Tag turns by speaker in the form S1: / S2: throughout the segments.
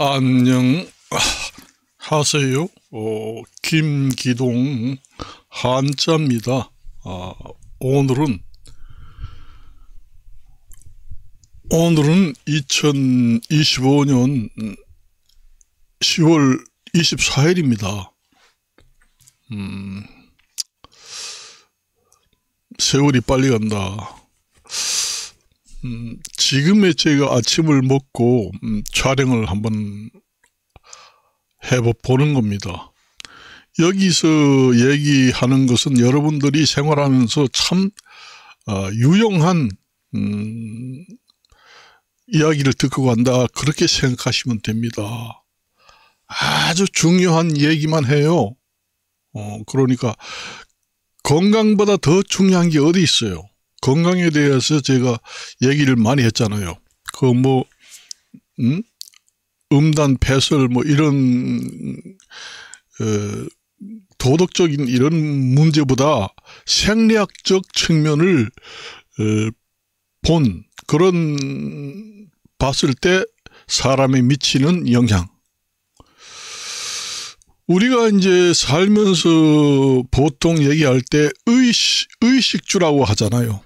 S1: 안녕하세요. 김기동 한자입니다. 오늘은 2025년 10월 24일입니다. 세월이 빨리 간다. 지금에 제가 아침을 먹고 촬영을 한번 해보는 겁니다. 여기서 얘기하는 것은 여러분들이 생활하면서 참 유용한 이야기를 듣고 간다, 그렇게 생각하시면 됩니다. 아주 중요한 얘기만 해요. 그러니까 건강보다 더 중요한 게 어디 있어요. 건강에 대해서 제가 얘기를 많이 했잖아요. 음단, 폐설, 이런, 도덕적인 이런 문제보다 생리학적 측면을, 봤을 때 사람에 미치는 영향. 우리가 이제 살면서 보통 얘기할 때 의식주라고 하잖아요.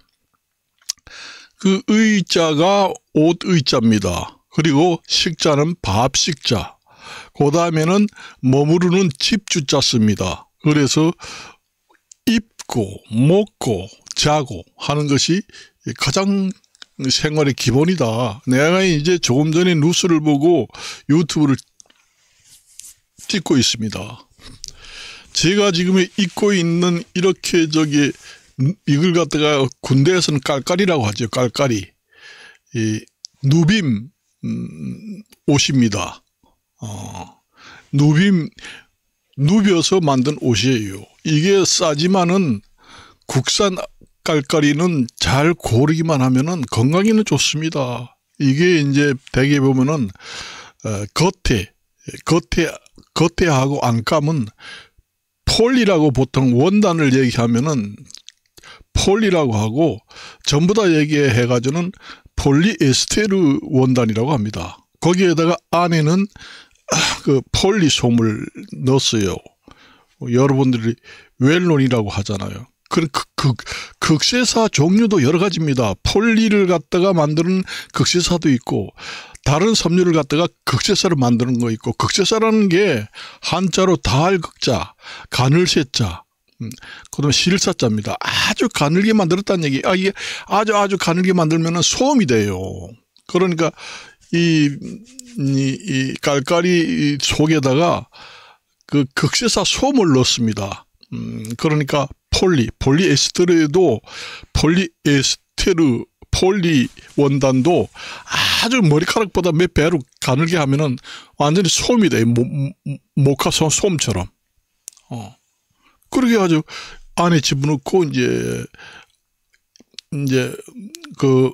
S1: 그 의자가 옷 의자입니다. 그리고 식자는 밥 식자. 그 다음에는 머무르는 집주자 씁니다. 그래서 입고 먹고 자고 하는 것이 가장 생활의 기본이다. 내가 이제 조금 전에 뉴스를 보고 유튜브를 찍고 있습니다. 제가 지금 입고 있는 이렇게 이걸 갖다가 군대에서는 깔깔이라고 하죠. 깔깔이. 누빔 옷입니다. 누벼서 만든 옷이에요. 이게 싸지만은 국산 깔깔이는 잘 고르기만 하면은 건강에는 좋습니다. 이게 이제 대개 보면은 겉에하고 안감은 폴리라고 보통 원단을 얘기하면은 폴리라고 하고, 전부 다 얘기해가지고는 폴리에스테르 원단이라고 합니다. 거기에다가 안에는 그 폴리솜을 넣었어요. 여러분들이 웰론이라고 하잖아요. 극세사 종류도 여러 가지입니다. 폴리를 갖다가 만드는 극세사도 있고, 다른 섬유를 갖다가 극세사를 만드는 거 있고, 극세사라는 게 한자로 다할극자, 가늘세자, 그다음에 실사자입니다. 아주 가늘게 만들었다는 얘기. 이게 아주 가늘게 만들면은 소음이 돼요. 그러니까 이 깔깔이 속에다가 그 극세사 솜을 넣습니다. 그러니까 폴리에스테르도 폴리 원단도 아주 머리카락보다 몇 배로 가늘게 하면은 완전히 솜이 돼요. 모카솜 솜처럼. 그렇게 아주 안에 집어넣고 이제 그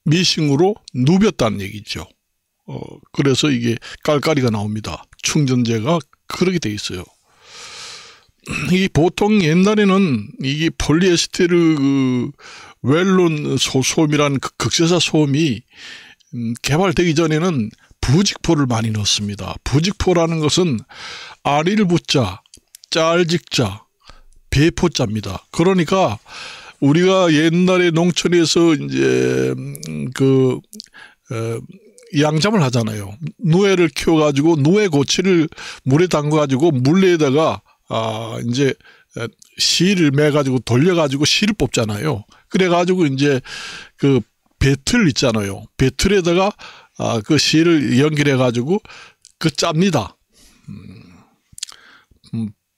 S1: 미싱으로 누볐다는 얘기죠. 그래서 이게 깔깔이가 나옵니다. 충전재가 그렇게 돼 있어요. 이 보통 옛날에는 이게 폴리에스테르 웰론 솜이라는 극세사 솜이 개발되기 전에는 부직포를 많이 넣었습니다. 부직포라는 것은 아리를 붙자, 짤직자, 배포자입니다. 그러니까 우리가 옛날에 농촌에서 이제 양잠을 하잖아요. 누에를 키워가지고 누에 고치를 물에 담가가지고 물레에다가 이제 실을 매가지고 돌려가지고 실을 뽑잖아요. 그래가지고 이제 그 배틀 있잖아요. 배틀에다가 그 실을 연결해가지고 짭니다.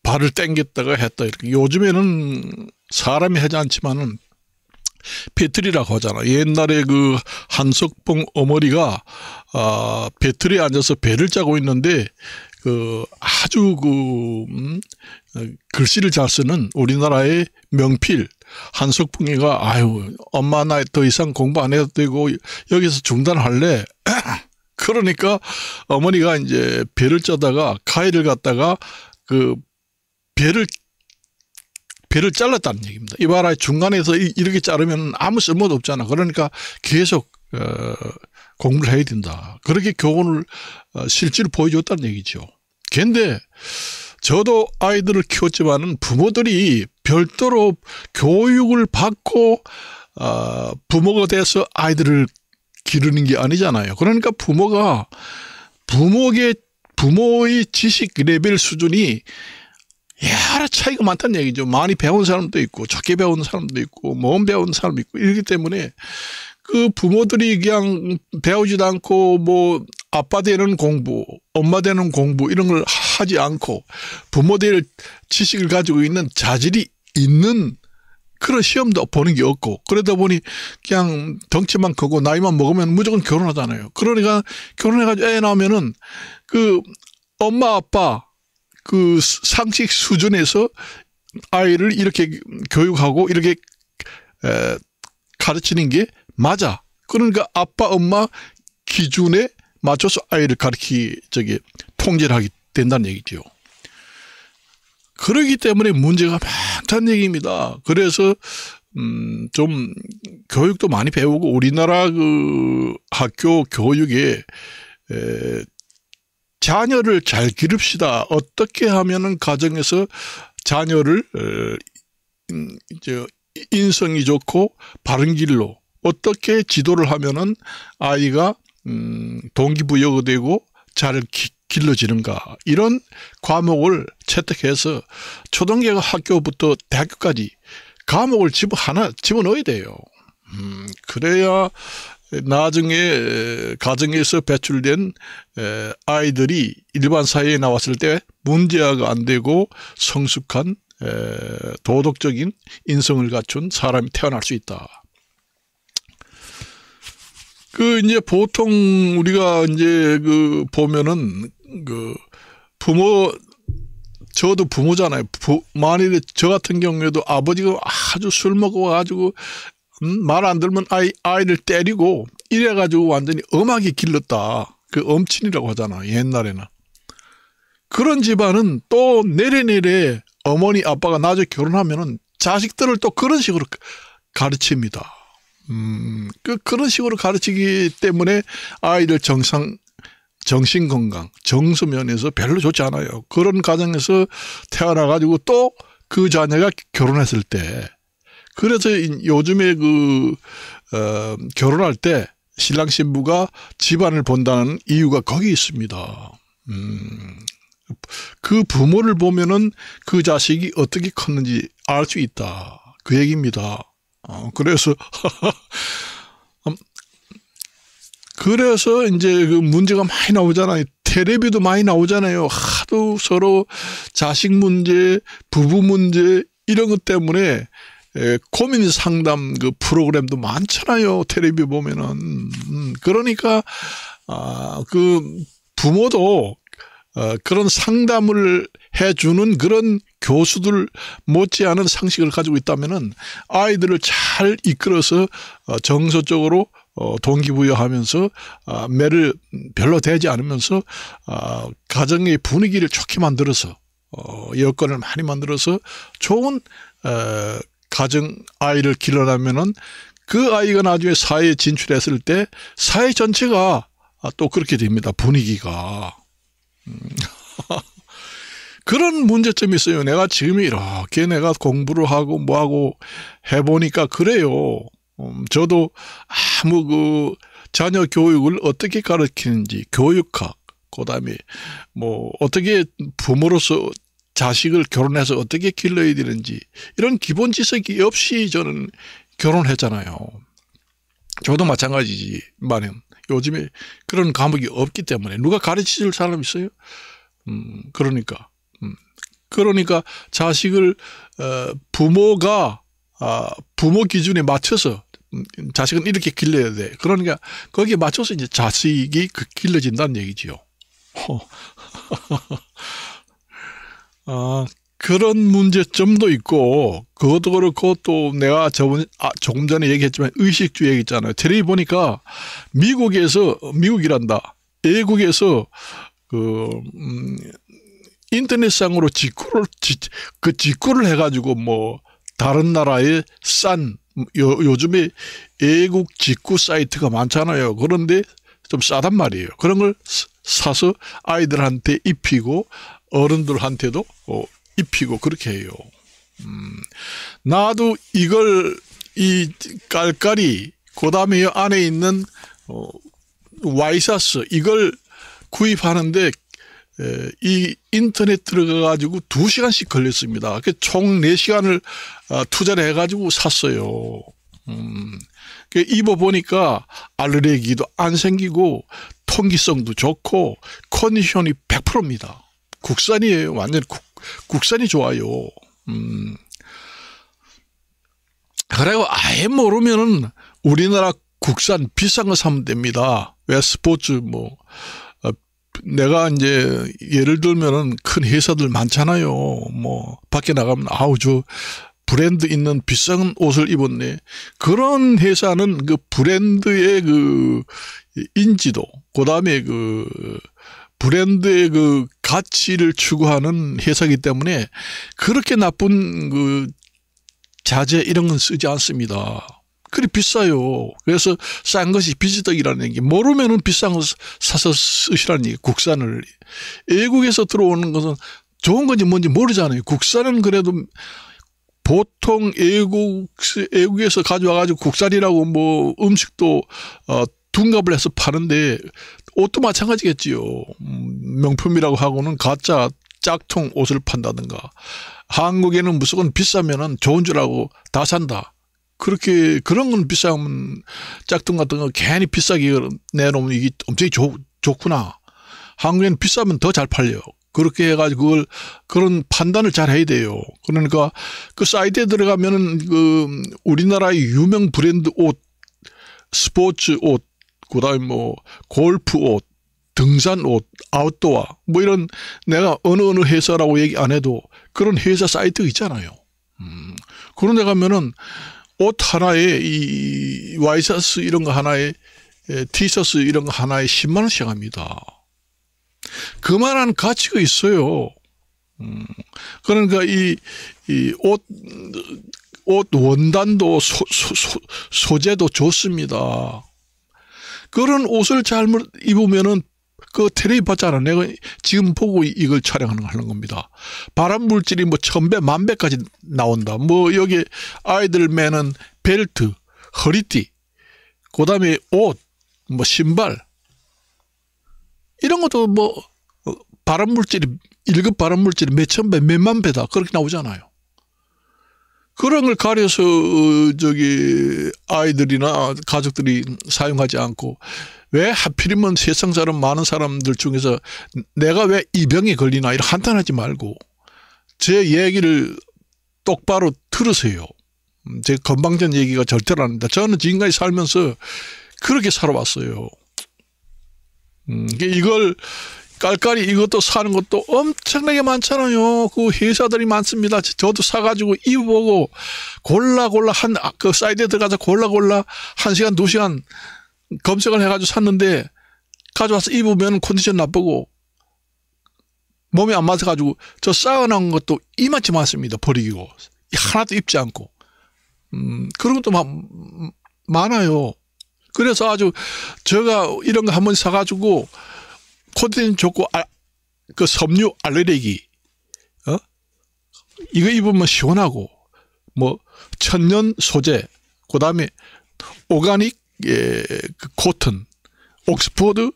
S1: 발을 당겼다가 했다, 이렇게. 요즘에는 사람이 하지 않지만은 배틀이라고 하잖아. 옛날에 그 한석봉 어머니가 배틀에 앉아서 배를 짜고 있는데 아주 글씨를 잘 쓰는 우리나라의 명필 한석봉이가 엄마 나 더 이상 공부 안 해도 되고 여기서 중단할래. 그러니까 어머니가 이제 배를 짜다가 가위를 갖다가 배를 잘랐다는 얘기입니다. 이봐라, 중간에서 이렇게 자르면 아무 쓸모도 없잖아. 그러니까 계속 공부를 해야 된다. 그렇게 교훈을 실제로 보여줬다는 얘기죠. 그런데 저도 아이들을 키웠지만은 부모들이 별도로 교육을 받고 부모가 돼서 아이들을 기르는 게 아니잖아요. 그러니까 부모의 지식 레벨 수준이 여러 차이가 많다는 얘기죠. 많이 배운 사람도 있고 적게 배운 사람도 있고 못 배운 사람도 있고 이렇기 때문에 그 부모들이 그냥 배우지도 않고 뭐 아빠 되는 공부, 엄마 되는 공부 이런 걸 하지 않고 부모들 지식을 가지고 있는 자질이 있는 그런 시험도 보는 게 없고 그러다 보니 그냥 덩치만 크고 나이만 먹으면 무조건 결혼하잖아요. 그러니까 결혼해가지고 애 낳으면은 그 엄마 아빠 그 상식 수준에서 아이를 이렇게 교육하고 이렇게 가르치는 게 맞아. 그러니까 아빠 엄마 기준에 맞춰서 아이를 통제를 하게 된다는 얘기죠. 그렇기 때문에 문제가 많다는 얘기입니다. 그래서 좀 교육도 많이 배우고 우리나라 그 학교 교육에 자녀를 잘 기릅시다. 어떻게 하면은 가정에서 자녀를 인성이 좋고 바른 길로 어떻게 지도를 하면은 아이가 동기부여가 되고 잘 길러지는가 이런 과목을 채택해서 초등학교 학교부터 대학교까지 과목을 하나 집어넣어야 돼요. 그래야 나중에 가정에서 배출된 아이들이 일반 사회에 나왔을 때 문제가 안 되고 성숙한 도덕적인 인성을 갖춘 사람이 태어날 수 있다. 이제 보통 우리가 이제 보면은 저도 부모잖아요. 만일에 저 같은 경우에도 아버지가 아주 술 먹어가지고 말 안 들으면 아이를 때리고 이래가지고 완전히 엄하게 길렀다. 그 엄친이라고 하잖아. 옛날에는. 그런 집안은 또 내래내래 어머니 아빠가 나중에 결혼하면은 자식들을 또 그런 식으로 가르칩니다. 그런 식으로 가르치기 때문에 아이들 정신건강, 정서면에서 별로 좋지 않아요. 그런 가정에서 태어나가지고 또 그 자녀가 결혼했을 때 그래서 요즘에 결혼할 때 신랑 신부가 집안을 본다는 이유가 거기 있습니다. 그 부모를 보면은 그 자식이 어떻게 컸는지 알 수 있다. 그 얘기입니다. 그래서 이제 문제가 많이 나오잖아요. 텔레비도 많이 나오잖아요. 하도 서로 자식 문제, 부부 문제 이런 것 때문에 고민 상담 프로그램도 많잖아요. 텔레비 보면은. 그러니까 부모도 그런 상담을 해주는 그런 교수들 못지않은 상식을 가지고 있다면은 아이들을 잘 이끌어서 정서적으로 동기부여하면서 매를 별로 대지 않으면서 가정의 분위기를 좋게 만들어서 여건을 많이 만들어서 좋은 가정 아이를 길러내면은 그 아이가 나중에 사회에 진출했을 때 사회 전체가 또 그렇게 됩니다. 분위기가. 그런 문제점이 있어요. 내가 지금 이렇게 내가 공부를 하고 뭐하고 해보니까 그래요. 저도 자녀 교육을 어떻게 가르치는지 교육학, 그다음에 어떻게 부모로서 자식을 결혼해서 어떻게 길러야 되는지 이런 기본 지식이 없이 저는 결혼했잖아요. 저도 마찬가지지만 요즘에 그런 과목이 없기 때문에 누가 가르쳐줄 사람 있어요? 그러니까 자식을 부모가 부모 기준에 맞춰서 자식은 이렇게 길러야 돼. 그러니까 거기에 맞춰서 이제 자식이 길러진다는 얘기지요. 그런 문제점도 있고 그것도 그렇고 또 내가 조금 전에 얘기했지만 의식주의 있잖아요. 텔레비 보니까 미국이란다. 외국에서 인터넷상으로 직구를 해가지고 다른 나라에 요즘에 외국 직구 사이트가 많잖아요. 그런데 좀 싸단 말이에요. 그런 걸 사서 아이들한테 입히고 어른들한테도 입히고 그렇게 해요. 나도 이걸 이 깔깔이 그다음에 안에 있는 와이셔츠 이걸 구입하는데 이 인터넷 들어가가지고 2시간씩 걸렸습니다. 총 4시간을 투자를 해가지고 샀어요. 입어보니까 알레르기도 안 생기고 통기성도 좋고 컨디션이 100%입니다. 국산이에요. 완전 국산이 좋아요. 그리고 아예 모르면은 우리나라 국산 비싼 거 사면 됩니다. 왜 스포츠 내가 이제 예를 들면은 큰 회사들 많잖아요. 밖에 나가면 저 브랜드 있는 비싼 옷을 입었네. 그런 회사는 그 브랜드의 그 인지도, 그다음에 그 브랜드의 그 가치를 추구하는 회사이기 때문에 그렇게 나쁜 그 자재 이런 건 쓰지 않습니다. 그리 비싸요. 그래서 싼 것이 비지떡이라는 얘기. 모르면은 비싼 거 사서 쓰시라는 얘기. 국산을. 외국에서 들어오는 것은 좋은 건지 뭔지 모르잖아요. 국산은 그래도 보통 외국에서 가져와가지고 국산이라고 음식도 둔갑을 해서 파는데 옷도 마찬가지겠지요. 명품이라고 하고는 가짜 짝퉁 옷을 판다든가. 한국에는 무조건 비싸면은 좋은 줄 알고 다 산다. 그런 건 비싸면 짝퉁 같은 거 괜히 비싸게 내놓으면 이게 엄청 좋구나. 한국에는 비싸면 더 잘 팔려요. 그렇게 해가지고 그런 판단을 잘 해야 돼요. 그러니까 그 사이트에 들어가면은 그 우리나라의 유명 브랜드 옷, 스포츠 옷, 그다음에 골프 옷, 등산 옷, 아웃도어 이런 내가 어느 회사라고 얘기 안 해도 그런 회사 사이트 있잖아요. 그런 데 가면은 옷 하나에 이 와이셔츠 이런 거 하나에 티셔츠 이런 거 하나에 10만 원씩 합니다. 그만한 가치가 있어요. 그러니까 이 옷 원단도 소재도 좋습니다. 그런 옷을 잘못 입으면은 그 텔레비 봤잖아. 내가 지금 보고 이걸 촬영하는 겁니다. 발암 물질이 1000배, 10,000배까지 나온다. 여기 아이들 매는 벨트, 허리띠, 그다음에 옷, 신발 이런 것도 발암 물질이 1급 발암 물질이 몇천 배, 몇만 배다 그렇게 나오잖아요. 그런 걸 가려서 아이들이나 가족들이 사용하지 않고 왜 하필이면 세상 사람 많은 사람들 중에서 내가 왜 이 병에 걸리나 이런 한탄하지 말고 제 얘기를 똑바로 들으세요. 제 건방진 얘기가 절대로 안 합니다. 저는 지금까지 살면서 그렇게 살아왔어요. 이걸 깔깔이 이것도 사는 것도 엄청나게 많잖아요. 그 회사들이 많습니다. 저도 사가지고 입어보고 골라 그 사이트에 들어가서 골라 1시간 2시간 검색을 해가지고 샀는데 가져와서 입으면 컨디션 나쁘고 몸에 안 맞아가지고 저 쌓아놓은 것도 이만치 많습니다. 버리고 하나도 입지 않고 그런 것도 많아요. 그래서 아주 제가 이런 거 한번 사가지고 컨디션 좋고 그 섬유 알레르기 이거 입으면 시원하고 천연 소재 그다음에 오가닉 그 코튼 옥스포드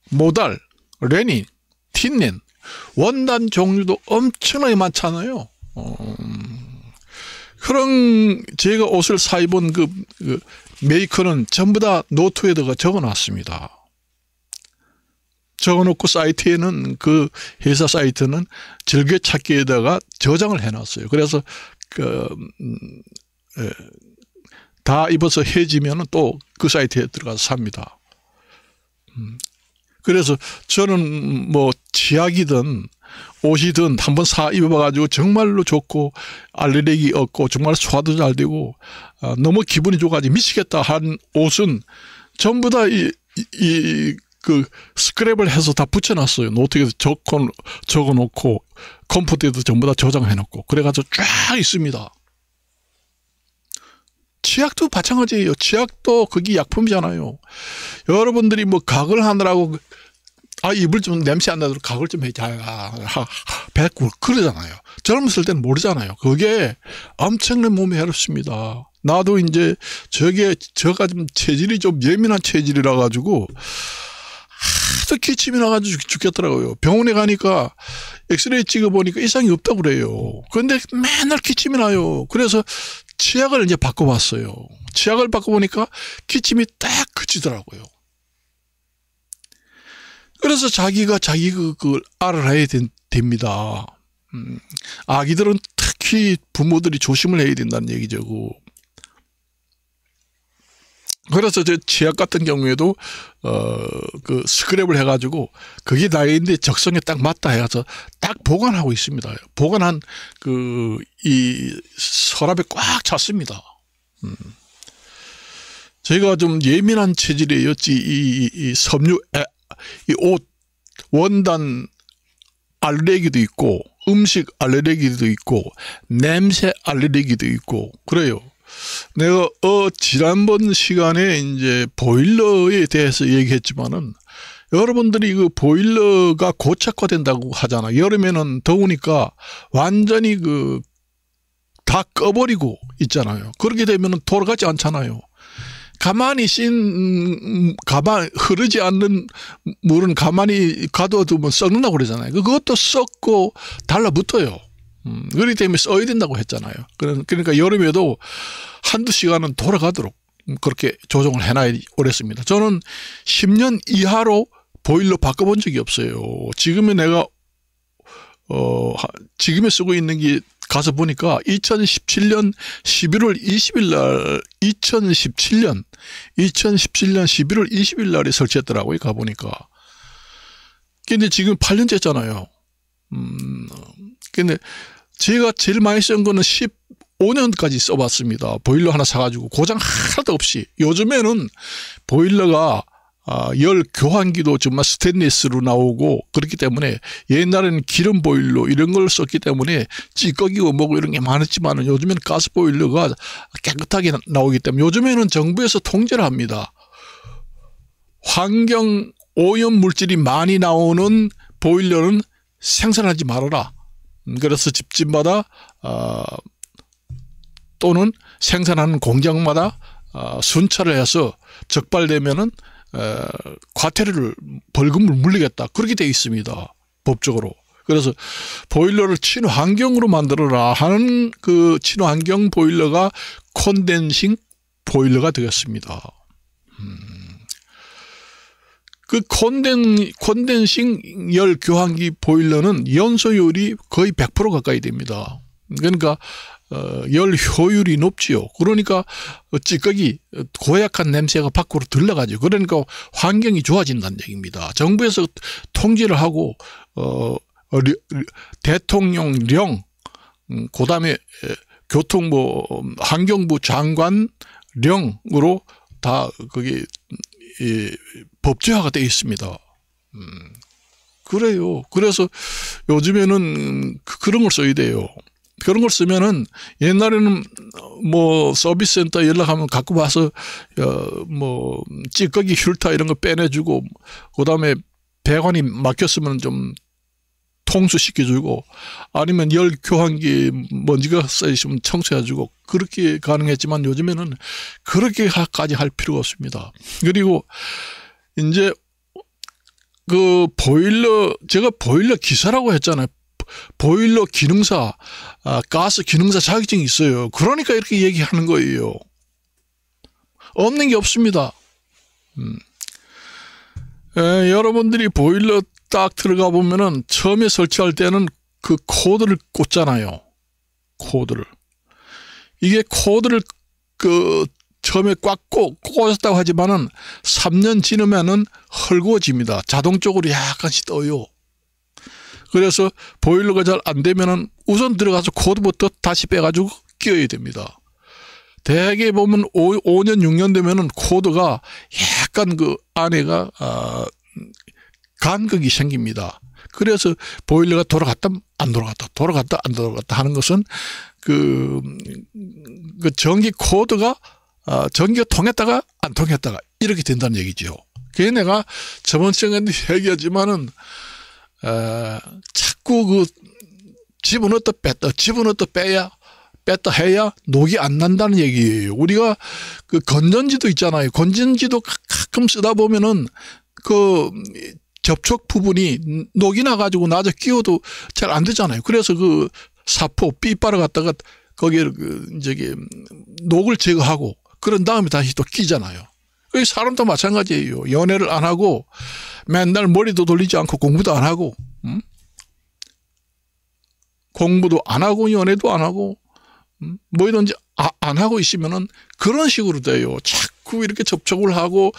S1: 모달 레닌 틴넨 원단 종류도 엄청나게 많잖아요. 그런 제가 옷을 사 입은 그 메이커는 전부 다 노트에다가 적어놨습니다. 적어놓고 사이트에는 그 회사 사이트는 즐겨찾기에다가 저장을 해놨어요. 그래서 다 입어서 해지면 또 그 사이트에 들어가서 삽니다. 그래서 저는 치약이든 옷이든 한번 사 입어봐가지고 정말로 좋고 알레르기 없고 정말 소화도 잘 되고 너무 기분이 좋아가지고 미치겠다 한 옷은 전부 다 그 스크랩을 해서 다 붙여놨어요. 노트에도 적어놓고 컴퓨터에도 전부 다 저장해놓고 그래가지고 쫙 있습니다. 치약도 마찬가지예요. 치약도 그게 약품이잖아요. 여러분들이 뭐 각을 하느라고 이불 좀 냄새 안 나도록 각을 좀 해자 뱉고 그러잖아요. 젊었을 때는 모르잖아요. 그게 엄청난 몸에 해롭습니다. 나도 이제 저가 좀 체질이 좀 예민한 체질이라 가지고 하도 기침이 나가지고 죽겠더라고요. 병원에 가니까 엑스레이 찍어보니까 이상이 없다고 그래요. 그런데 맨날 기침이 나요. 그래서 치약을 이제 바꿔봤어요. 치약을 바꿔보니까 기침이 딱 그치더라고요. 그래서 자기가 그걸 알아야 됩니다. 아기들은 특히 부모들이 조심을 해야 된다는 얘기죠. 그래서 저 치약 같은 경우에도 그 스크랩을 해가지고 그게 나이인데 적성에 딱 맞다 해서 딱 보관하고 있습니다. 보관한 이 서랍에 꽉 찼습니다. 제가 좀 예민한 체질이에요. 이 섬유, 이 옷, 원단 알레르기도 있고 음식 알레르기도 있고 냄새 알레르기도 있고 그래요. 내가 지난번 시간에 이제 보일러에 대해서 얘기했지만은 여러분들이 그 보일러가 고착화된다고 하잖아. 여름에는 더우니까 완전히 다 꺼버리고 있잖아요. 그렇게 되면은 돌아가지 않잖아요. 가만히 흐르지 않는 물은 가만히 가둬두면 썩는다고 그러잖아요. 그것도 썩고 달라붙어요. 그렇기 때문에 써야 된다고 했잖아요. 그러니까 여름에도 한두 시간은 돌아가도록 그렇게 조정을 해놔야 오랬습니다. 저는 10년 이하로 보일러 바꿔본 적이 없어요. 지금에 내가 지금에 쓰고 있는 게 가서 보니까 2017년 11월 20일 날 2017년 11월 20일 날에 설치했더라고요. 가보니까. 근데 지금 8년째잖아요. 근데 제가 제일 많이 쓴 거는 15년까지 써봤습니다. 보일러 하나 사가지고 고장 하나도 없이. 요즘에는 보일러가 열 교환기도 정말 스테인리스로 나오고 그렇기 때문에 옛날에는 기름 보일러 이런 걸 썼기 때문에 찌꺼기고 뭐고 이런 게 많았지만 요즘에는 가스 보일러가 깨끗하게 나오기 때문에 요즘에는 정부에서 통제를 합니다. 환경 오염 물질이 많이 나오는 보일러는 생산하지 말아라. 그래서 집집마다 또는 생산하는 공장마다 순찰을 해서 적발되면은 과태료를 벌금을 물리겠다. 그렇게 되어 있습니다. 법적으로. 그래서 보일러를 친환경으로 만들어라 하는 그 친환경 보일러가 콘덴싱 보일러가 되었습니다. 그 콘덴싱 열 교환기 보일러는 연소율이 거의 100% 가까이 됩니다. 그러니까 열 효율이 높지요. 그러니까 찌꺼기 고약한 냄새가 밖으로 들러가죠. 그러니까 환경이 좋아진다는 얘기입니다. 정부에서 통제를 하고 대통령령 그다음에 교통부 환경부 장관령으로 다 그게 법제화가 되어 있습니다. 그래요. 그래서 요즘에는 그런 걸 써야 돼요. 그런 걸 쓰면은 옛날에는 뭐 서비스 센터 연락하면 갖고 와서 뭐 찌꺼기 휠타 이런 거 빼내주고 그다음에 배관이 막혔으면 좀 통수시켜주고 아니면 열 교환기 먼지가 쌓이시면 청소해주고 그렇게 가능했지만 요즘에는 그렇게까지 할 필요가 없습니다. 그리고 이제 그 보일러 제가 보일러 기사라고 했잖아요. 보일러 기능사, 가스 기능사 자격증이 있어요. 그러니까 이렇게 얘기하는 거예요. 없는 게 없습니다. 여러분들이 보일러 딱 들어가 보면은 처음에 설치할 때는 그 코드를 꽂잖아요. 코드를. 이게 코드를 처음에 꽉 꽂았다고 하지만은 3년 지나면은 헐거워집니다. 자동적으로 약간씩 떠요. 그래서 보일러가 잘 안 되면은 우선 들어가서 코드부터 다시 빼가지고 끼워야 됩니다. 대개 보면 5년, 6년 되면은 코드가 약간 그 안에가 간극이 생깁니다. 그래서 보일러가 돌아갔다 안 돌아갔다 돌아갔다 안 돌아갔다 하는 것은 그 전기 코드가 전기가 통했다가 안 통했다가 이렇게 된다는 얘기죠. 그게 내가 저번 시간에 얘기하지만은 자꾸 집어넣었다 뺐다 집어넣었다 뺐다 해야 녹이 안 난다는 얘기예요. 우리가 건전지도 있잖아요. 건전지도 가끔 쓰다 보면은 접촉 부분이 녹이 나가지고 나중에 끼워도 잘 안 되잖아요. 그래서 사포 삐빠를 갖다가 거기에 녹을 제거하고 그런 다음에 다시 또 끼잖아요. 사람도 마찬가지예요. 연애를 안 하고 맨날 머리도 돌리지 않고 공부도 안 하고 공부도 안 하고 연애도 안 하고 뭐든지 안 하고 있으면은 그런 식으로 돼요. 자꾸 이렇게 접촉을 하고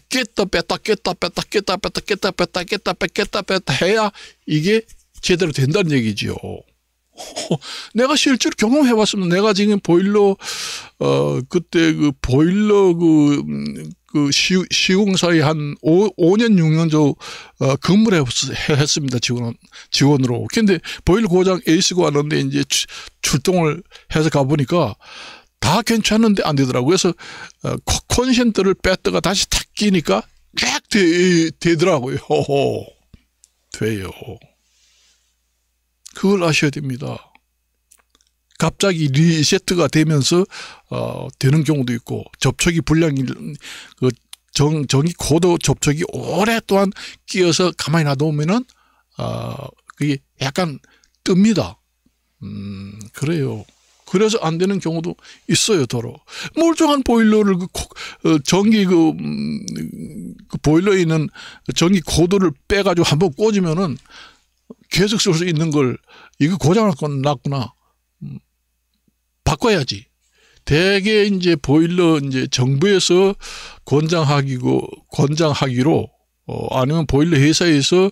S1: 깼다 뺐다 깼다 뺐다 깼다 뺐다 깼다 뺐다 깼다 뺐다 뺐다 해야 이게 제대로 된다는 얘기지요. 내가 실제로 경험해 봤습니다. 내가 지금 보일러 그때 보일러 시공사에 한 5년 6년 저 근무를 했습니다. 직원으로. 근데 보일러 고장 에이스가 왔는데 이제 출동을 해서 가보니까 다 괜찮은데 안 되더라고요. 그래서 콘센트를 뺐다가 다시 탁 끼니까 쫙 되더라고요. 돼요. 그걸 아셔야 됩니다. 갑자기 리세트가 되면서 되는 경우도 있고 접촉이 불량이 전기 고도 접촉이 오랫동안 끼어서 가만히 놔두면은 그게 약간 뜹니다. 그래요. 그래서 안 되는 경우도 있어요, 더러. 멀쩡한 보일러를 전기 보일러에 있는 전기 고도를 빼가지고 한번 꽂으면은 계속 쓸 수 있는 걸 이거 고장 났구나. 바꿔야지. 대개 이제 보일러 이제 정부에서 권장하기로 아니면 보일러 회사에서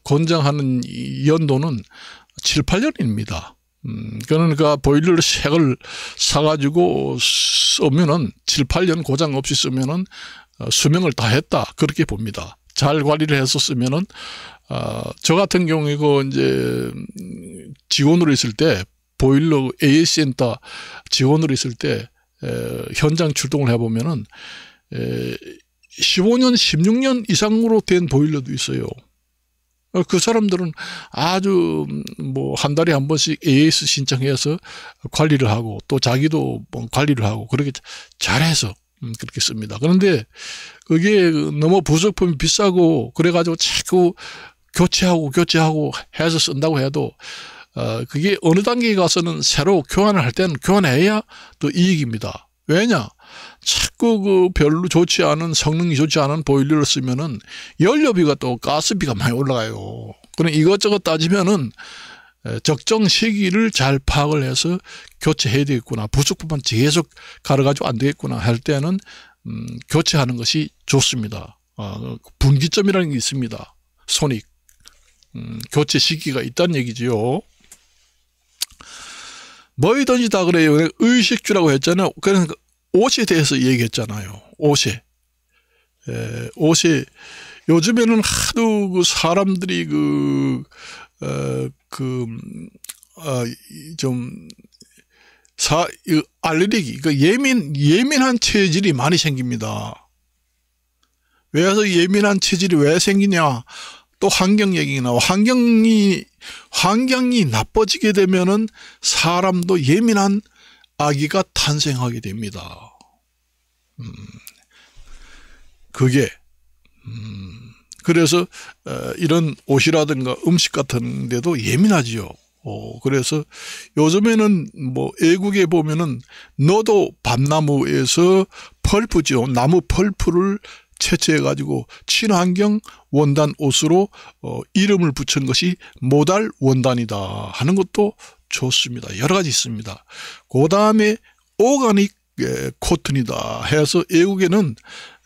S1: 권장하는 연도는 7, 8년입니다. 그러니까 보일러를 새 걸 사가지고 쓰면은 7, 8년 고장 없이 쓰면은 수명을 다 했다. 그렇게 봅니다. 잘 관리를 해서 쓰면은 저 같은 경우에 이제 직원으로 있을 때 보일러 AS센터 직원으로 있을 때 현장 출동을 해보면은 15년, 16년 이상으로 된 보일러도 있어요. 그 사람들은 아주 한 달에 한 번씩 AS 신청해서 관리를 하고 또 자기도 관리를 하고 그렇게 잘해서 그렇게 씁니다. 그런데 그게 너무 부속품이 비싸고 그래가지고 자꾸 교체하고 해서 쓴다고 해도 그게 어느 단계에 가서는 새로 교환을 할 때는 교환해야 또 이익입니다. 왜냐? 자꾸 별로 좋지 않은 성능이 좋지 않은 보일러를 쓰면은 연료비가 또 가스비가 많이 올라가요. 그럼 이것저것 따지면은 적정 시기를 잘 파악을 해서 교체해야 되겠구나. 부속품만 계속 갈아가지고 안 되겠구나 할 때는 교체하는 것이 좋습니다. 분기점이라는 게 있습니다. 손익. 교체 시기가 있다는 얘기지요. 뭐이든지 다 그래요. 의식주라고 했잖아요. 그러니까 옷에 대해서 얘기했잖아요. 옷에 요즘에는 하도 사람들이 알레르기, 예민한 체질이 많이 생깁니다. 왜서 예민한 체질이 왜 생기냐? 또 환경 얘기가 나와. 환경이 나빠지게 되면은 사람도 예민한 아기가 탄생하게 됩니다. 그게 그래서 이런 옷이라든가 음식 같은 데도 예민하지요. 그래서 요즘에는 외국에 보면은 너도 밤나무에서 펄프죠. 나무 펄프를 채취해 가지고 친환경 원단 옷으로 이름을 붙인 것이 모달 원단이다 하는 것도 좋습니다. 여러 가지 있습니다. 그 다음에 오가닉 코튼이다 해서 외국에는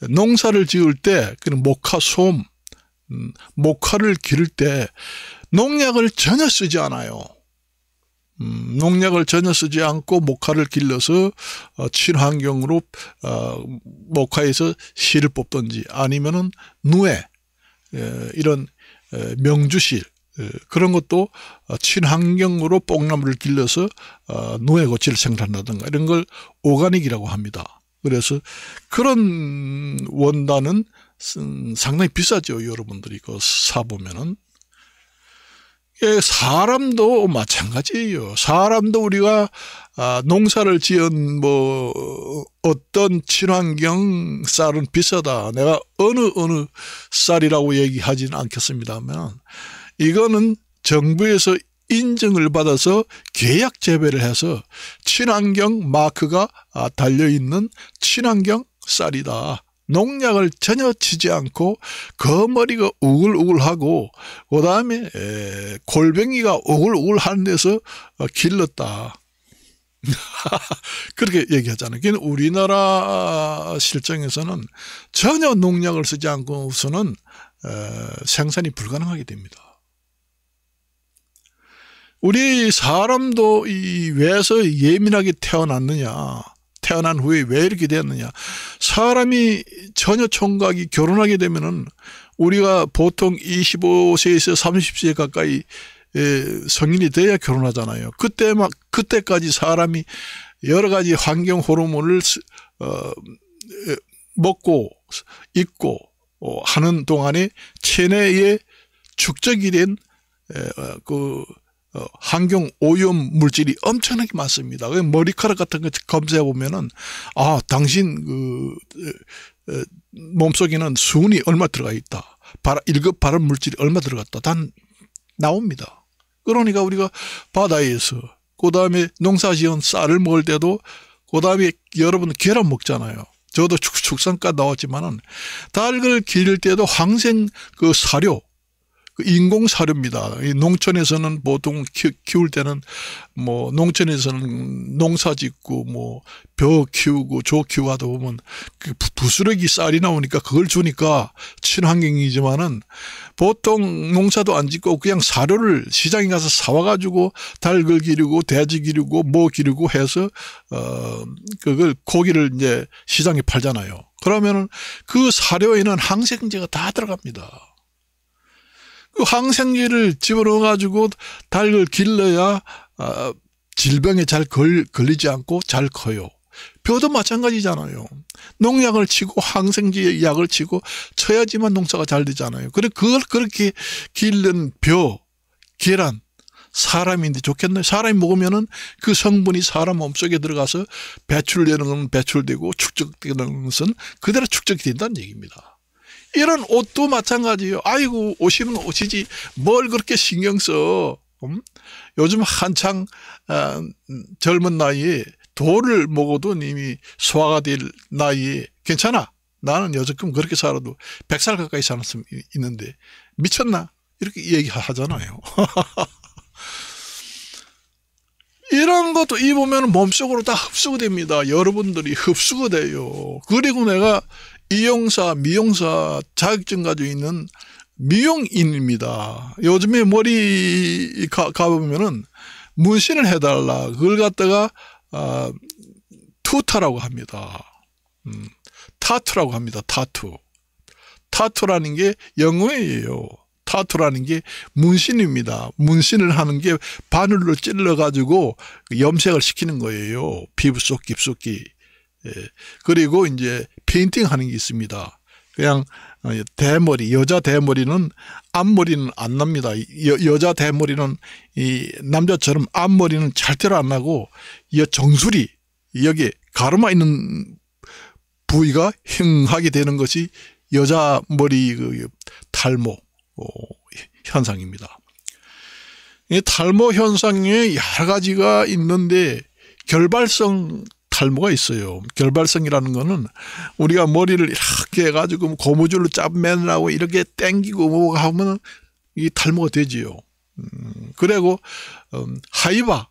S1: 농사를 지을 때 그런 모카솜, 모카를 기를 때 농약을 전혀 쓰지 않아요. 농약을 전혀 쓰지 않고 모카를 길러서 친환경으로 모카에서 실을 뽑든지 아니면은 누에 이런 명주실 그런 것도 친환경으로 뽕나무를 길러서 누에고치를 생산한다든가 이런 걸 오가닉이라고 합니다. 그래서 그런 원단은 상당히 비싸죠. 여러분들이 그 사보면은. 사람도 마찬가지예요. 사람도 우리가 농사를 지은 뭐 어떤 친환경 쌀은 비싸다. 내가 어느 쌀이라고 얘기하지는 않겠습니다만 이거는 정부에서 인증을 받아서 계약 재배를 해서 친환경 마크가 달려있는 친환경 쌀이다. 농약을 전혀 치지 않고 거머리가 우글우글하고 그 다음에 골뱅이가 우글우글 하는 데서 길렀다. 그렇게 얘기하잖아요. 그러니까 우리나라 실정에서는 전혀 농약을 쓰지 않고서는 생산이 불가능하게 됩니다. 우리 사람도 왜서 예민하게 태어났느냐, 태어난 후에 왜 이렇게 되었느냐. 사람이 처녀 총각이 결혼하게 되면은 우리가 보통 25세에서 30세 가까이 성인이 돼야 결혼하잖아요. 그때까지 사람이 여러 가지 환경 호르몬을 먹고 입고 하는 동안에 체내에 축적이 된 환경 오염 물질이 엄청나게 많습니다. 머리카락 같은 거 검사해 보면은 당신 몸속에는 수은이 얼마 들어가 있다. 1급 발암 물질이 얼마 들어갔다. 다 나옵니다. 그러니까 우리가 바다에서 그다음에 농사지은 쌀을 먹을 때도 그다음에 여러분 계란 먹잖아요. 저도 축산과 나왔지만은 닭을 기를 때도 항생 사료 인공 사료입니다. 농촌에서는 보통 키울 때는 뭐 농촌에서는 농사 짓고 뭐 벼 키우고 조 키우고 하다 보면 그 부스러기 쌀이 나오니까 그걸 주니까 친환경이지만은 보통 농사도 안 짓고 그냥 사료를 시장에 가서 사와가지고 닭을 기르고 돼지 기르고 뭐 기르고 해서 그걸 고기를 이제 시장에 팔잖아요. 그러면은 그 사료에는 항생제가 다 들어갑니다. 그 항생제를 집어넣어 가지고 닭을 길러야 질병에 잘 걸리지 않고 잘 커요. 벼도 마찬가지잖아요. 농약을 치고 항생제 약을 치고 쳐야지만 농사가 잘 되잖아요. 그걸 그렇게 기른 벼, 계란, 사람인데 좋겠나요? 사람이 먹으면은 그 성분이 사람 몸속에 들어가서 배출되는 건 배출되고 축적되는 것은 그대로 축적이 된다는 얘기입니다. 이런 옷도 마찬가지예요. 아이고 옷이면 옷이지 뭘 그렇게 신경 써. 요즘 한창 젊은 나이에 돌을 먹어도 이미 소화가 될 나이에 괜찮아. 나는 여지껏 그렇게 살아도 100살 가까이 사는 사람 있는데 미쳤나? 이렇게 얘기하잖아요. 이런 것도 입으면 몸속으로 다 흡수가 됩니다. 여러분들이 흡수가 돼요. 그리고 내가 이용사, 미용사 자격증 가지고 있는 미용인입니다. 요즘에 머리 가보면은 문신을 해달라. 그걸 갖다가 투타라고 합니다. 타투라고 합니다. 타투. 타투라는 게 영어예요. 타투라는 게 문신입니다. 문신을 하는 게 바늘로 찔러가지고 염색을 시키는 거예요. 피부 속 깊숙이. 그리고 이제 페인팅 하는 게 있습니다. 그냥 대머리, 여자 대머리는 앞머리는 안 납니다. 여자 대머리는 남자처럼 앞머리는 절대로 안 나고 정수리, 여기 가르마 있는 부위가 흉하게 되는 것이 여자 머리 탈모 현상입니다. 이 탈모 현상에 여러 가지가 있는데 결발성 탈모가 있어요. 결발성이라는 거는 우리가 머리를 이렇게 해가지고 고무줄로 짜매라고 이렇게 당기고 뭐 하면 이 탈모가 되지요. 그리고 하이바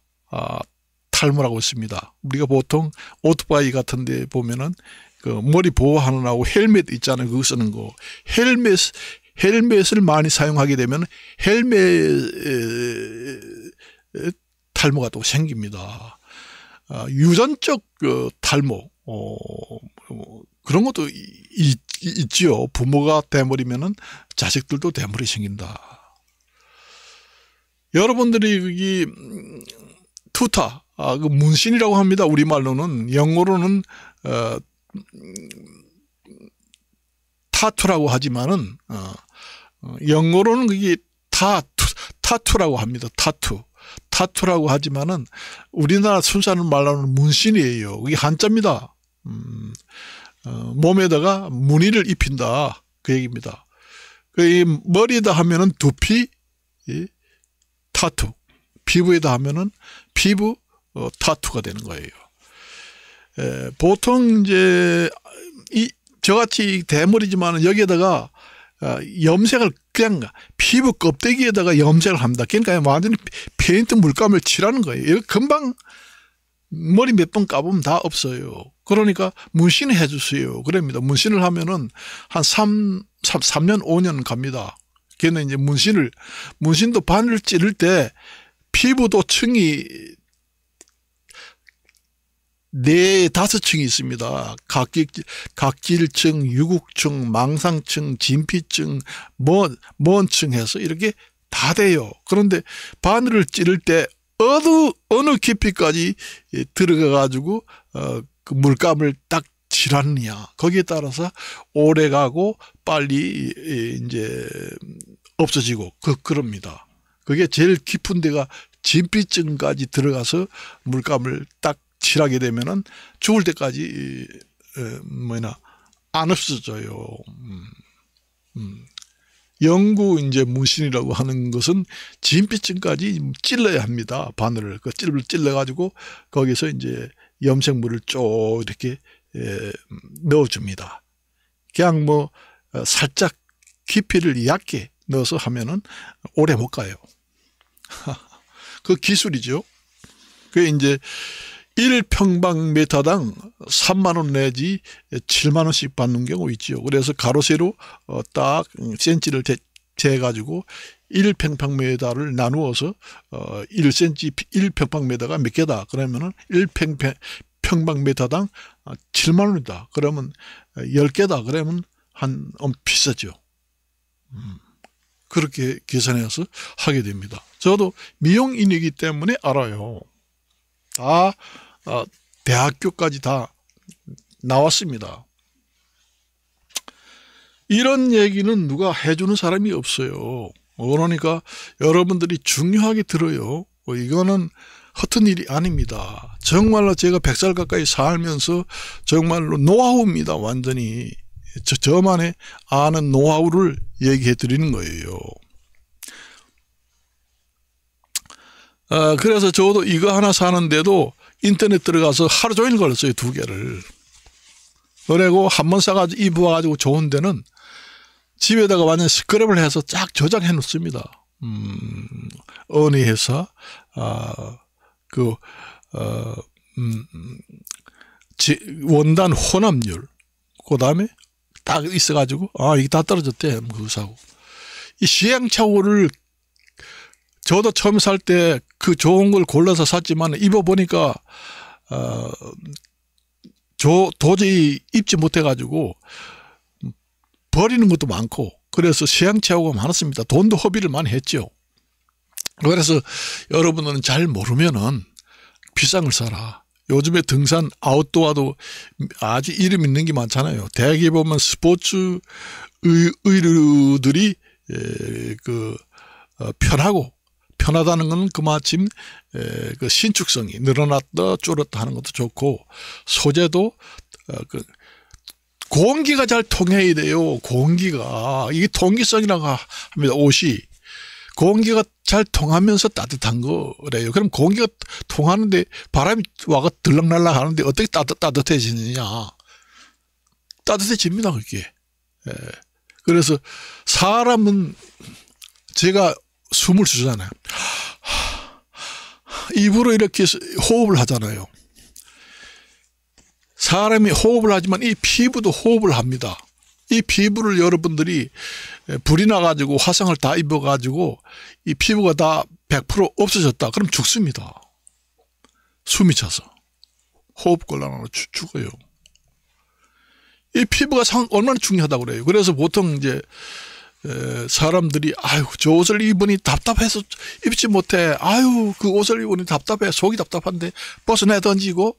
S1: 탈모라고 있습니다. 우리가 보통 오토바이 같은 데 보면은 그 머리 보호하느라고 헬멧 있잖아요. 그거 쓰는 거. 헬멧을 많이 사용하게 되면 헬멧 탈모가 또 생깁니다. 유전적 탈모 그런 것도 있지요. 부모가 대머리면은 자식들도 대머리 생긴다. 여러분들이 이 투타, 그 문신이라고 합니다. 우리말로는. 영어로는 타투라고 하지만은 영어로는 그게 타투라고 합니다. 타투라고 하지만은 우리나라 순수한 말로는 문신이에요. 이게 한자입니다. 몸에다가 무늬를 입힌다, 그 얘기입니다. 그 머리에다 하면은 두피 타투, 피부에다 하면은 피부 타투가 되는 거예요. 보통 이제 저같이 대머리지만 여기에다가 염색을 그냥 피부 껍데기에다가 염색을 합니다. 그러니까 완전히 페인트 물감을 칠하는 거예요. 금방 머리 몇 번 감으면 다 없어요. 그러니까 문신을 해주세요. 그럽니다. 문신을 하면은 한 3년, 5년 갑니다. 걔는 이제 문신도 바늘을 찌를 때 피부도 층이 4-5층이 있습니다. 각질층, 유국층, 망상층, 진피층, 먼층 해서 이렇게 다 돼요. 그런데 바늘을 찌를 때 어느 깊이까지 들어가 가지고 그 물감을 딱 칠하느냐, 거기에 따라서 오래 가고 빨리 이제 없어지고 그럽니다. 그게 제일 깊은 데가 진피층까지 들어가서 물감을 딱 칠하게 되면은 죽을 때까지 안 없어져요. 영구 이제 문신이라고 하는 것은 진피층까지 찔러야 합니다. 바늘을 그 찔러 가지고 거기서 이제 염색물을 쭉 이렇게 넣어줍니다. 그냥 뭐 살짝 깊이를 얕게 넣어서 하면은 오래 못 가요. 그 기술이죠. 그게 이제 1평방미터당 3만원 내지 7만원씩 받는 경우 있죠. 그래서 가로 세로 딱 센치를 재가지고 1평방미터를 나누어서 1cm 1평방미터가 몇 개다 그러면은 1평방미터당 7만원이다 그러면 10개다 그러면 비싸죠. 그렇게 계산해서 하게 됩니다. 저도 미용인이기 때문에 알아요. 다 대학교까지 다 나왔습니다. 이런 얘기는 누가 해주는 사람이 없어요. 그러니까 여러분들이 중요하게 들어요. 이거는 허튼 일이 아닙니다. 정말로 제가 100살 가까이 살면서 정말로 노하우입니다. 완전히 저만의 아는 노하우를 얘기해 드리는 거예요. 그래서 저도 이거 하나 사는데도 인터넷 들어가서 하루 종일 걸렸어요. 2개를. 그리고 한번 사가지고 입어가지고 좋은 데는 집에다가 완전 스크랩을 해서 쫙 저장해 놓습니다. 어느 회사, 원단 혼합률, 그 다음에 딱 있어가지고, 이게 다 떨어졌대. 그거 사고. 이 시행착오를 저도 처음 살 때 그 좋은 걸 골라서 샀지만 입어보니까 도저히 입지 못해가지고 버리는 것도 많고 그래서 시행착오가 많았습니다. 돈도 허비를 많이 했죠. 그래서 여러분은 잘 모르면은 비싼 걸 사라. 요즘에 등산 아웃도어도 아주 이름 있는 게 많잖아요. 대학에 보면 스포츠 의류들이 편하다는 건 그마침 그 신축성이 늘어났다 줄었다 하는 것도 좋고 소재도 공기가 잘 통해야 돼요. 공기가 이게 통기성이라고 합니다. 옷이 공기가 잘 통하면서 따뜻한 거래요. 그럼 공기가 통하는데 바람이 와가 들락날락 하는데 어떻게 따뜻해지느냐? 따뜻해집니다. 그게. 그래서 사람은 제가 숨을 쉬잖아요. 입으로 이렇게 호흡을 하잖아요. 사람이 호흡을 하지만 이 피부도 호흡을 합니다. 이 피부를 여러분들이 불이 나가지고 화상을 다 입어가지고 이 피부가 다 100% 없어졌다. 그럼 죽습니다. 숨이 차서. 호흡곤란으로 죽어요. 이 피부가 얼마나 중요하다고 그래요. 그래서 보통 이제 사람들이 아유 저 옷을 입으니 답답해서 입지 못해. 아유 그 옷을 입으니 답답해. 속이 답답한데 벗어내 던지고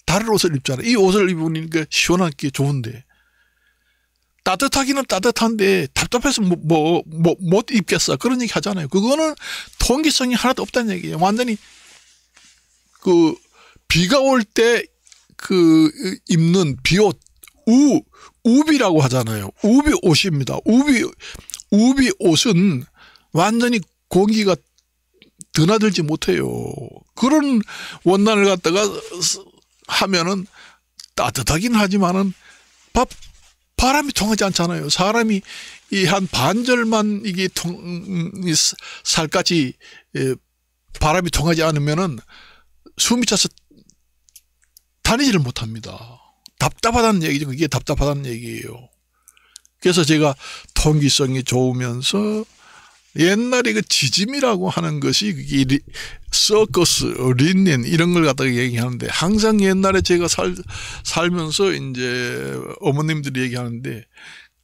S1: 다른 옷을 입잖아. 이 옷을 입으니까 시원한 게 좋은데 따뜻하기는 따뜻한데 답답해서 못 입겠어. 그런 얘기 하잖아요. 그거는 통기성이 하나도 없다는 얘기예요. 완전히 그 비가 올 때 그 입는 비옷 우비라고 하잖아요. 우비 옷입니다. 우비 옷은 완전히 공기가 드나들지 못해요. 그런 원단을 갖다가 하면은 따뜻하긴 하지만은 바람이 통하지 않잖아요. 사람이 이 한 반절만 이게 살까지 바람이 통하지 않으면은 숨이 차서 다니지를 못합니다. 답답하다는 얘기죠. 그게 답답하다는 얘기예요. 그래서 제가 통기성이 좋으면서 옛날에 그 지짐이라고 하는 것이 그게 서커스, 린넨 이런 걸 갖다가 얘기하는데 항상 옛날에 제가 살면서 이제 어머님들이 얘기하는데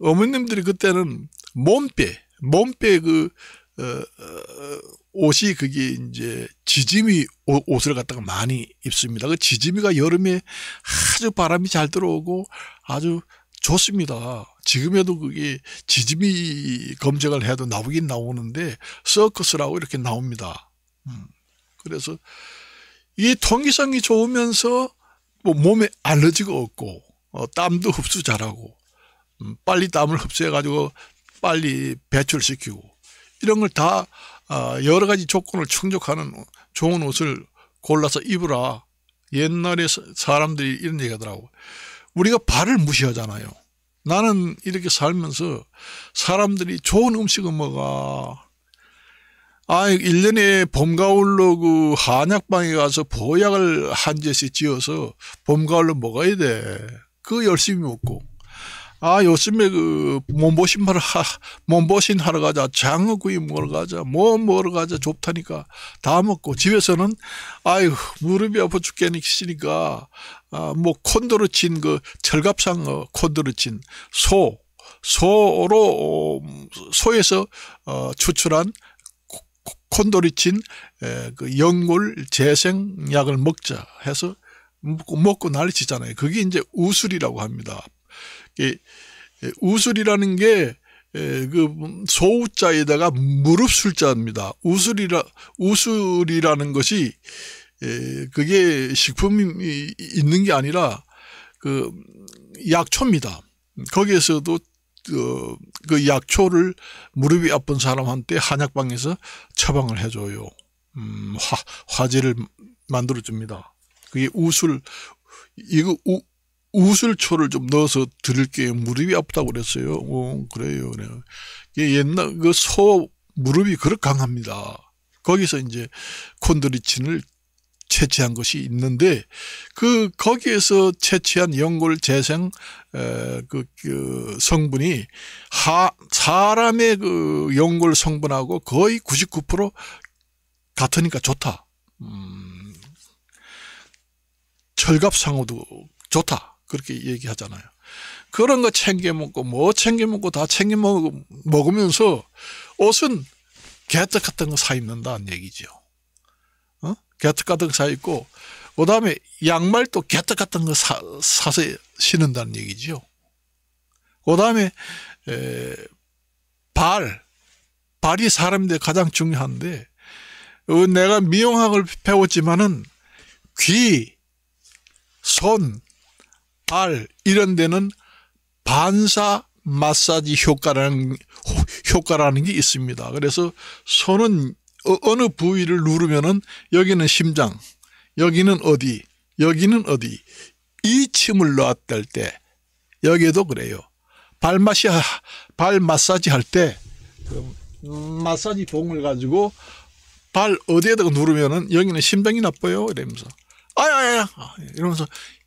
S1: 어머님들이 그때는 몸빼 그 옷이 그게 이제 지짐이 옷을 갖다가 많이 입습니다. 그 지짐이가 여름에 아주 바람이 잘 들어오고 아주 좋습니다. 지금에도 그게 지짐이 검색을 해도 나오긴 나오는데 서커스라고 이렇게 나옵니다. 그래서 이 통기성이 좋으면서 뭐 몸에 알러지가 없고 땀도 흡수 잘하고 빨리 땀을 흡수해 가지고 빨리 배출시키고 이런 걸 다 여러 가지 조건을 충족하는 좋은 옷을 골라서 입으라. 옛날에 사람들이 이런 얘기 하더라고. 우리가 발을 무시하잖아요. 나는 이렇게 살면서 사람들이 좋은 음식을 먹어. 1년에 봄, 가을로 그 한약방에 가서 보약을 한 제씩 지어서 봄, 가을로 먹어야 돼. 그거 열심히 먹고. 요즘에 그 몸보신 하러 가자. 장어구이 먹으러 가자. 뭐 먹으러 가자. 좋다니까. 다 먹고. 집에서는 무릎이 아파 죽겠으니까 뭐 콘도로 친 그 철갑상어 콘도로 친 소에서 추출한 콘도리친 그 연골 재생약을 먹자 해서 먹고 난리치잖아요. 그게 이제 우술이라고 합니다. 우술이라는 게 그 소우자에다가 무릎술자입니다. 우술이라는 것이 그게 식품이 있는 게 아니라 그 약초입니다. 거기에서도 그 약초를 무릎이 아픈 사람한테 한약방에서 처방을 해줘요. 화제를 만들어줍니다. 그게 이거 우술초를 좀 넣어서 드릴게요. 무릎이 아프다고 그랬어요. 그래요. 옛날 그 소 무릎이 그렇게 강합니다. 거기서 이제 콘드리친을 채취한 것이 있는데 거기에서 채취한 연골 재생 그 성분이 사람의 그 연골 성분하고 거의 99% 같으니까 좋다. 철갑상어도 좋다. 그렇게 얘기하잖아요. 그런 거 챙겨 먹고 다 챙겨 먹으면서 옷은 개떡 같은 거 사 입는다는 얘기죠. 개떡 같은 거 사 입고 그 다음에 양말도 개떡 같은 거 사서 신는다는 얘기죠. 그 다음에 발이 사람인데 가장 중요한데 내가 미용학을 배웠지만은 귀, 손, 발 이런 데는 반사 마사지 효과라는 게 있습니다. 그래서 손은 어느 부위를 누르면은 여기는 심장, 여기는 어디 이 침을 놨을 때 여기에도 그래요. 발 마사지 할 때 마사지 봉을 가지고 발 어디에다가 누르면은 여기는 심장이 나빠요 이러면서 이러면서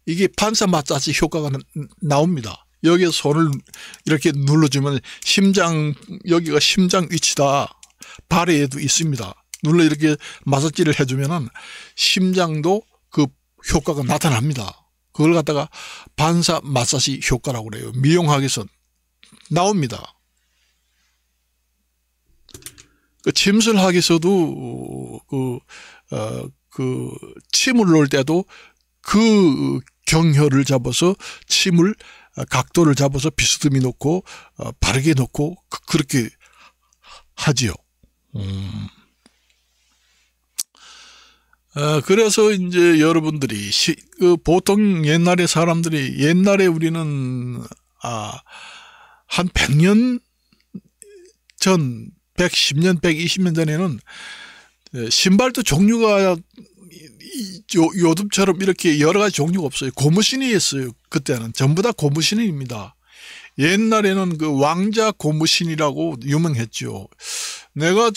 S1: 이게 반사 마사지 효과가 나옵니다. 여기에 손을 이렇게 눌러주면 여기가 심장 위치다. 발에도 있습니다. 눌러 이렇게 마사지를 해주면은 심장도 그 효과가 나타납니다. 그걸 갖다가 반사 마사지 효과라고 그래요. 미용학에서 나옵니다. 그 침술학에서도 침을 놓을 때도 그 경혈을 잡아서 침을 각도를 잡아서 비스듬히 놓고 바르게 놓고 그렇게 하지요. 그래서 이제 여러분들이 보통 옛날에 사람들이 우리는 한 100년 전 110년 120년 전에는 신발도 종류가 요즘처럼 이렇게 여러 가지 종류가 없어요. 고무신이었어요. 그때는 전부 다 고무신입니다. 옛날에는 그 왕자 고무신이라고 유명했죠. 내가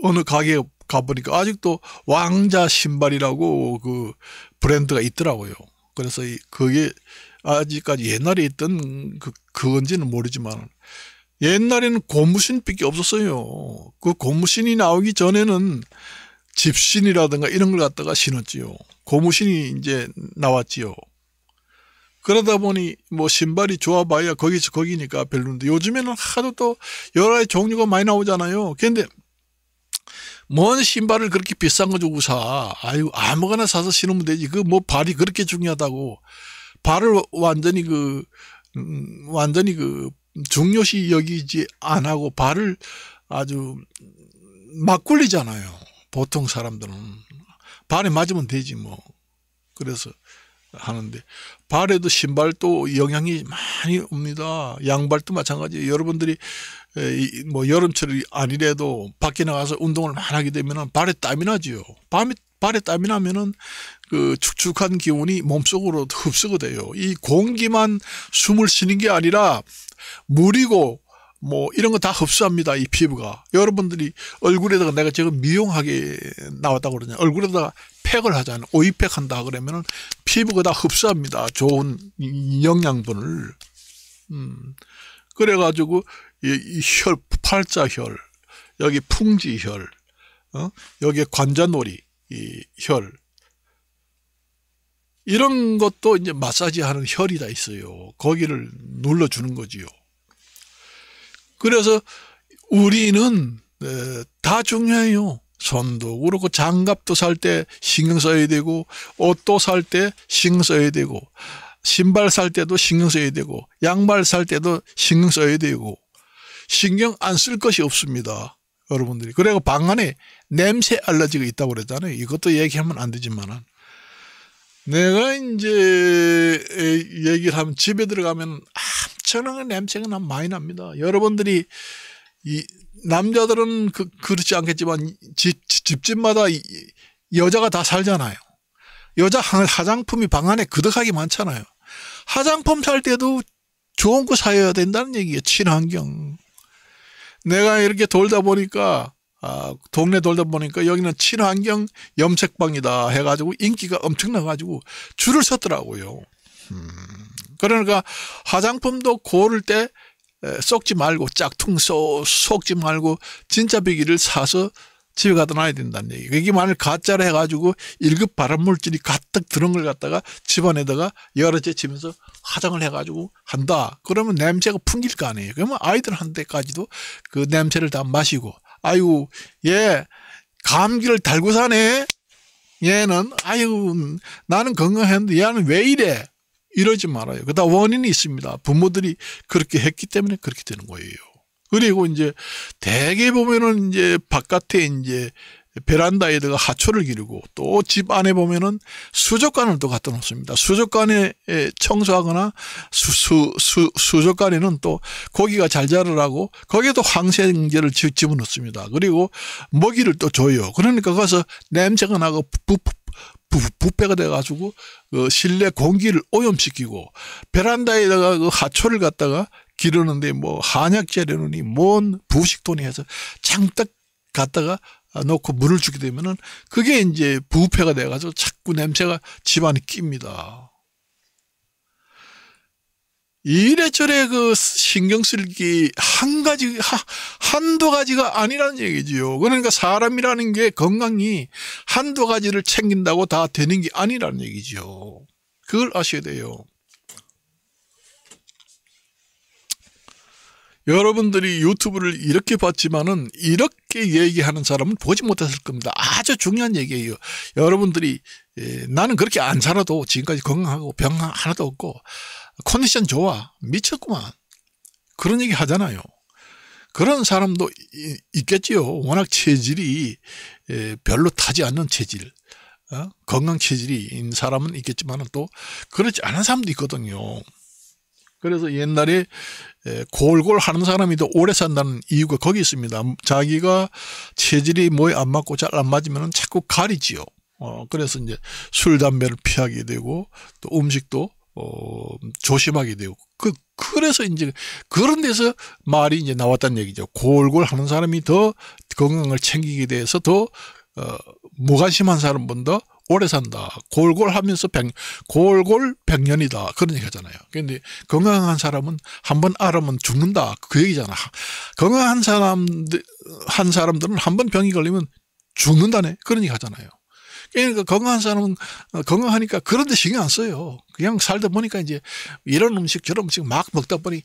S1: 어느 가게에 가보니까 아직도 왕자 신발이라고 그 브랜드가 있더라고요. 그래서 그게 아직까지 옛날에 있던 그건지는 모르지만 옛날에는 고무신밖에 없었어요. 그 고무신이 나오기 전에는 집신이라든가 이런 걸 갖다가 신었지요. 고무신이 이제 나왔지요. 그러다 보니 뭐 신발이 좋아봐야 거기서 거기니까 별로인데 요즘에는 하도 또 여러 가지 종류가 많이 나오잖아요. 그런데 뭔 신발을 그렇게 비싼 거 주고 사. 아유, 아무거나 사서 신으면 되지. 그 뭐 발이 그렇게 중요하다고. 발을 완전히 중요시 여기지 안 하고 발을 아주 막 굴리잖아요. 보통 사람들은. 발에 맞으면 되지 뭐. 그래서 하는데 발에도 신발도 영향이 많이 옵니다. 양발도 마찬가지예요. 여러분들이 뭐 여름철이 아니래도 밖에 나가서 운동을 많이 하게 되면 발에 땀이 나지요. 발에 땀이 나면은 그 축축한 기운이 몸속으로 흡수가 돼요. 이 공기만 숨을 쉬는 게 아니라 물이고 뭐 이런 거 다 흡수합니다. 이 피부가. 여러분들이 얼굴에다가 내가 지금 미용하게 나왔다고 그러냐. 얼굴에다가 팩을 하잖아요. 오이팩 한다 그러면은 피부가 다 흡수합니다. 좋은 영양분을. 그래가지고 이 혈, 팔자혈, 여기 풍지혈, 여기 관자놀이, 이 혈. 이런 것도 이제 마사지하는 혈이 다 있어요. 거기를 눌러주는 거지요. 그래서 우리는 다 중요해요. 손도 그렇고 장갑도 살 때 신경 써야 되고 옷도 살 때 신경 써야 되고 신발 살 때도 신경 써야 되고 양말 살 때도 신경 써야 되고 신경 안 쓸 것이 없습니다. 여러분들이. 그리고 방 안에 냄새 알러지가 있다고 그랬잖아요. 이것도 얘기하면 안 되지만은 내가 이제 얘기를 하면 집에 들어가면 엄청난 냄새가 많이 납니다. 여러분들이 이 남자들은 그렇지 않겠지만 집집마다 여자가 다 살잖아요. 여자 화장품이 방 안에 그득하게 많잖아요. 화장품 살 때도 좋은 거 사야 된다는 얘기예요. 친환경. 내가 이렇게 돌다 보니까 동네 돌다 보니까 여기는 친환경 염색방이다 해가지고 인기가 엄청나가지고 줄을 섰더라고요. 그러니까 화장품도 고를 때 썩지 말고 짝퉁 속지 말고 진짜 비기를 사서 집에 갖다 놔야 된다는 얘기. 이게 만일 가짜로 해가지고 1급 발암물질이 가득 들은 걸 갖다가 집안에다가 여러 째 치면서 화장을 해가지고 한다. 그러면 냄새가 풍길 거 아니에요. 그러면 아이들한테까지도 그 냄새를 다 마시고 아유 얘 감기를 달고 사네. 얘는 아유 나는 건강했는데 얘는 왜 이래. 이러지 말아요. 그다 원인이 있습니다. 부모들이 그렇게 했기 때문에 그렇게 되는 거예요. 그리고 이제 대개 보면은 이제 바깥에 이제 베란다에다가 하초를 기르고 또 집 안에 보면은 수족관을 또 갖다 놓습니다. 수족관에 청소하거나 수족관에는 또 고기가 잘 자라라고 거기에도 항생제를 집어넣습니다. 그리고 먹이를 또 줘요. 그러니까 거기서 냄새가 나고 부패가 돼가지고 그 실내 공기를 오염시키고 베란다에다가 그 하초를 갖다가 기르는데 뭐 한약 재료니 뭔 부식돈이 해서 장딱 갖다가 놓고 물을 주게 되면은 그게 이제 부패가 돼가지고 자꾸 냄새가 집안에 낍니다. 이래저래 그 신경 쓸기 한두 가지가 아니라는 얘기지요. 그러니까 사람이라는 게 건강이 한두 가지를 챙긴다고 다 되는 게 아니라는 얘기죠. 그걸 아셔야 돼요. 여러분들이 유튜브를 이렇게 봤지만은 이렇게 얘기하는 사람은 보지 못했을 겁니다. 아주 중요한 얘기예요. 여러분들이 나는 그렇게 안 살아도 지금까지 건강하고 병 하나도 없고 컨디션 좋아 미쳤구만 그런 얘기 하잖아요. 그런 사람도 있겠지요. 워낙 체질이 별로 타지 않는 체질, 건강 체질인 사람은 있겠지만 또 그렇지 않은 사람도 있거든요. 그래서 옛날에 골골 하는 사람이 더 오래 산다는 이유가 거기 있습니다. 자기가 체질이 뭐에 안 맞고 잘 안 맞으면 자꾸 가리지요. 그래서 이제 술, 담배를 피하게 되고 또 음식도 조심하게 되고 그래서 이제 그런 데서 말이 이제 나왔다는 얘기죠. 골골 하는 사람이 더 건강을 챙기게 돼서 더 무관심한 사람보다 오래 산다. 골골 하면서 골골 100년이다. 그런 얘기 하잖아요. 근데 건강한 사람은 한번 앓으면 죽는다. 그 얘기잖아. 건강한 사람들은 한번 병이 걸리면 죽는다네. 그런 얘기 하잖아요. 그러니까 건강한 사람은 건강하니까 그런 데 신경 안 써요. 그냥 살다 보니까 이제 이런 음식 저런 음식 막 먹다 보니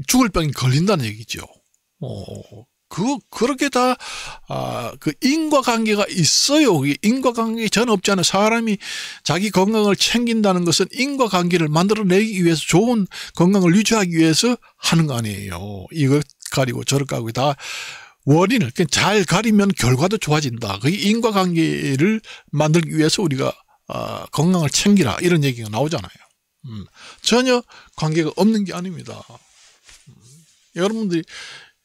S1: 죽을 병이 걸린다는 얘기죠. 그렇게 다, 그 인과관계가 있어요. 인과관계 전 없잖아요. 사람이 자기 건강을 챙긴다는 것은 인과관계를 만들어내기 위해서 좋은 건강을 유지하기 위해서 하는 거 아니에요. 이거 가리고 저를 가리고 다 원인을 잘 가리면 결과도 좋아진다. 그게 인과관계를 만들기 위해서 우리가 건강을 챙기라 이런 얘기가 나오잖아요. 전혀 관계가 없는 게 아닙니다. 여러분들이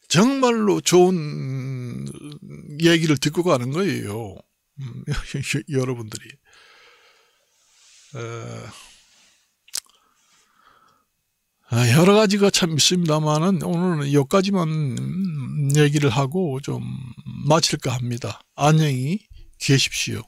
S1: 정말로 좋은 얘기를 듣고 가는 거예요. 여러분들이. 여러 가지가 참 있습니다만은 오늘은 여기까지만 얘기를 하고 좀 마칠까 합니다. 안녕히 계십시오.